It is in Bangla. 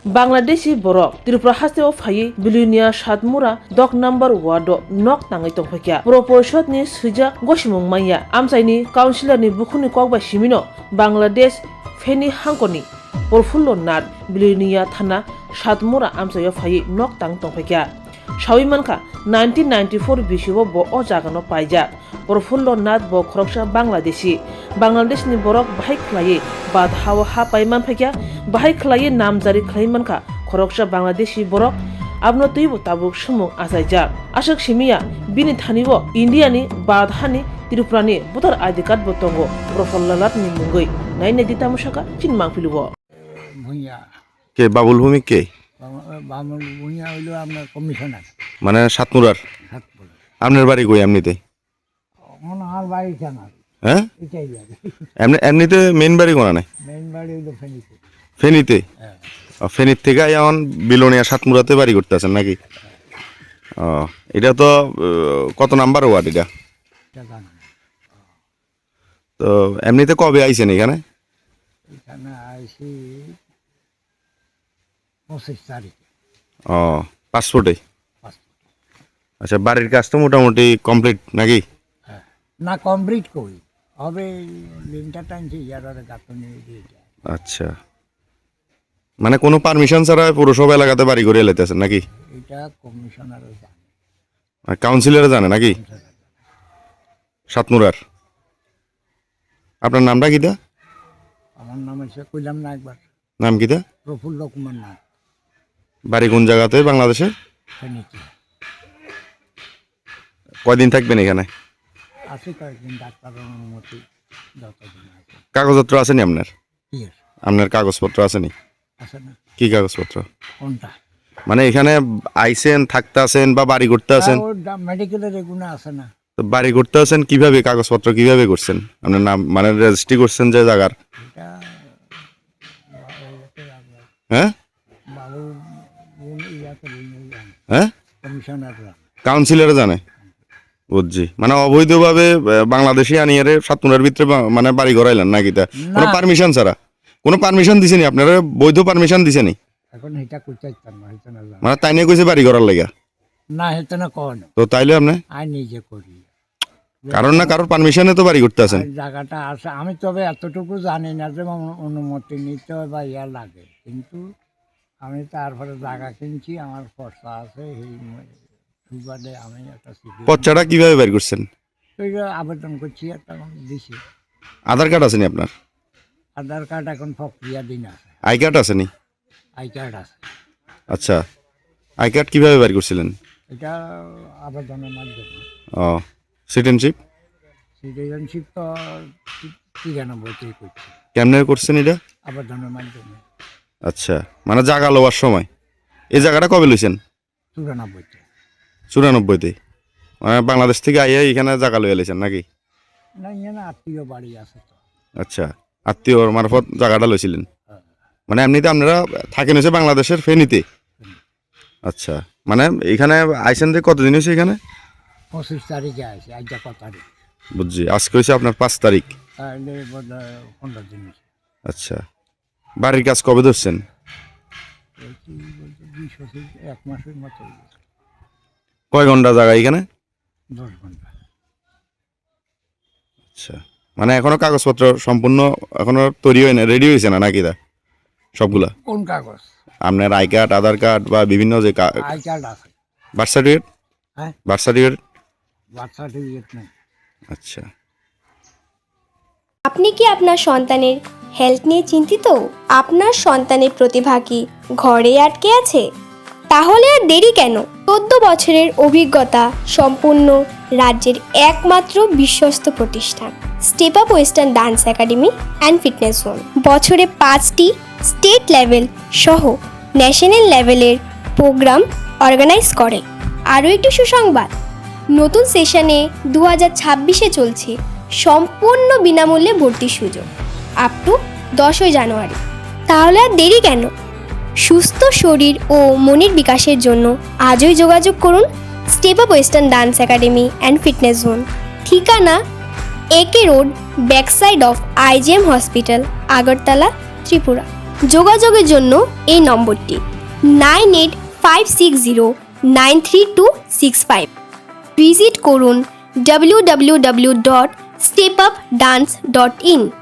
Bangladeshi borok Tripura haste o phayi Bilunia Shadmura dok number wado nok tangai tongphakya proportion ni suja goshimung maya amsaini councilor ni bukhuni kokba simino Bangladesh Feni Hankoni Porfullo Nat Bilunia Thana Shadmura amsayo phayi nok tang tongphakya Shawimanka 1994 bishiwo bo o jagano paija Porfullo Nat bo khoroksha Bangladesh ni borok bahai khlaye bad hawa ha paiman phakya bahai khlaye namjari khlaimanka khoroksha Bangladeshi borok abno tuibo tabuk shumung asaija ashak shimiya bini thanibo India ni bad hani Tripura ni butar ID card bo tongo Porfullo Nat ni mungoi naine dita mushaka chinmang pilubo Bhuiyan কে বাবুল ভূমি কে বামুন ভূঁইয়া হইলো আপনার কমিশনার মানে সাতমুরার হাত বলে আপনার বাড়ি কই এমনিতে মনে আমার বাড়ি জানা হ্যাঁ এটাই যাবে এমনিতে মেন বাড়ি কোনা নাই মেইন বাড়ি হইলো ফেনীতে ফেনীতে হ্যাঁ ফেনীর থেকে এখন বিলোনিয়া সাতমুরাতে বাড়ি করতে আছেন নাকি ও এটা তো কত নাম্বার ওয়ার্ড এটা জানা তো এমনিতে কবে আইছেন এখানে এখানে আইসি 25 তারিখে ও পাসপোর্টে পাসপোর্ট। আচ্ছা বাড়ির কাজ তো মোটামুটি কমপ্লিট নাকি হ্যাঁ না কমপ্লিট করি হবে লিঙ্কটা টানছি ইয়ার গাঁথনি দিয়ে যায় আচ্ছা মানে কোনো পারমিশন ছাড়া পুরসভা এলাকাতে বাড়ি করে এলাইতেছেন নাকি এটা কমিশনারও জানে কাউন্সিলরে জানে নাকি সাতমুরার আপনার নামটা কিটা আমার নাম হচ্ছে কইলাম না একবার নাম কিটা প্রফুল্ল কুমার নাথ বাড়ি কোন জায়গাতে বাংলাদেশে ফেনীতে কয়দিন থাকবেন এখানে আছে কয়েকদিন ডাক্তারের অনুমতি যতদিন আছে কাগজপত্র আছে নি আপনার কি আছে? আপনার কাগজপত্র আছে নি আছে না কি কাগজপত্র কোনটা মানে এখানে আইছেন থাকতে আছেন বা বাড়ি করতে আছেন মেডিকেলের এগুলো আছে না তো বাড়ি করতে আছেন কিভাবে কাগজপত্র কিভাবে করছেন আপনার নাম মানে রেজিস্ট্রি করছেন যে জায়গার এটা হ্যাঁ বাবু ইয়াতে হ্যাঁ কমিশনাররা কাউন্সিলরে জানে বুঝছি মানে অবৈধভাবে বাংলাদেশি আনিয়ারে সাতমুরার ভিতরে মানে বাড়ি করাইলেন নাকি তা কোনো পারমিশন ছাড়া কোনো পারমিশন দিছেনি আপনারা বৈধ পারমিশন দিছেনি এখন এটা করতে চাইতাম না হইতো না জানো। মানে তাই নিয়ে কইছে বাড়ি করার লাগা না হইতো না কোন তো তাইলে আপনি আই নিজে করি কারণ না কারোর পারমিশনে তো বাড়ি করতে আছেন আর জায়গাটা আছে আমি তবে এতটুকু জানি না যে অনুমতি নিতে হয় বা ইয়া লাগে কিন্তু আমি তারপরে জায়গা কিনছি আমার খরচা আছে এই সুবাদে আমি একটা সিটি পচ্চাটা কিভাবে বের করছেন আবেদন করছি একটা দিছি আধার কার্ড আছে নি আপনার আধার কার্ড এখন প্রক্রিয়াধীন আছে আই কার্ড আছে নি আই কার্ড আছে আচ্ছা আই কার্ড কিভাবে বের করছিলেন এটা আবেদনের মাধ্যমে ও সিটিজেনশিপ সিটিজেনশিপ তো 93তেই করছি কেমনে করছেন এটা আবেদনের মাধ্যমে আচ্ছা মানে জায়গা লওয়ার সময় এই জায়গাটা কবে লইছেন 94তে 94তে মানে বাংলাদেশ থেকে আইয়া এখানে জায়গা লইয়া লইছেন নাকি না এখানে আত্মীয় বাড়ি আছে তো আচ্ছা আত্মীয়র মারফত জায়গাটা লইছিলেন মানে এমনিতে আপনারা থাকেন হচ্ছে বাংলাদেশের ফেনীতে আচ্ছা মানে এখানে আইসেন যে কতদিন হয়েছে এখানে 25 তারিখে আছে আজ কত তারিখ বুঝছি আজকে হয়েছে আপনার 5 তারিখ তাহলে 15 দিন হয়েছে। আচ্ছা বাড়ির কাজ কবে ধরছেন এই কি বলতে 20 এক মাসের মতো হয়েছে। কয় ঘন্টা জায়গা এখানে 10 ঘন্টা আচ্ছা মানে এখনো কাগজপত্র সম্পূর্ণ এখনো তৈরি হয় না রেডি হয়েছে না নাকি দা সবগুলা কোন কাগজ আপনার আই কার্ড আধার কার্ড বা বিভিন্ন যে আই কার্ড আছে বার্থ সার্টিফিকেট হ্যাঁ বার্থ সার্টিফিকেট বার্থ সার্টিফিকেট নেই আচ্ছা আপনি কি আপনার সন্তানের হেলথ নিয়ে চিন্তিত? আপনার সন্তানের প্রতিভা কি ঘরে আটকে আছে? তাহলে আর দেরি কেন? 14 বছরের অভিজ্ঞতা সম্পূর্ণ রাজ্যের একমাত্র বিশ্বস্ত প্রতিষ্ঠান step up western dance academy and fitness zone বছরে 5টি স্টেট লেভেল সহ ন্যাশনাল লেভেলের প্রোগ্রাম অর্গানাইজ করে। আরও একটি সুসংবাদ, নতুন সেশনে 2026-এ চলছে সম্পূর্ণ বিনামূল্যে ভর্তির সুযোগ আপ টু 10 জানুয়ারি। তাহলে আর দেরি কেন? সুস্থ শরীর ও মনের বিকাশের জন্য আজই যোগাযোগ করুন step up western dance academy and fitness zone, ঠিকানা AK road, back side of IGM hospital, Agartala, Tripura. যোগাযোগের জন্য এই নম্বরটি 9856093265। ভিজিট করুন www.stepupdance.in।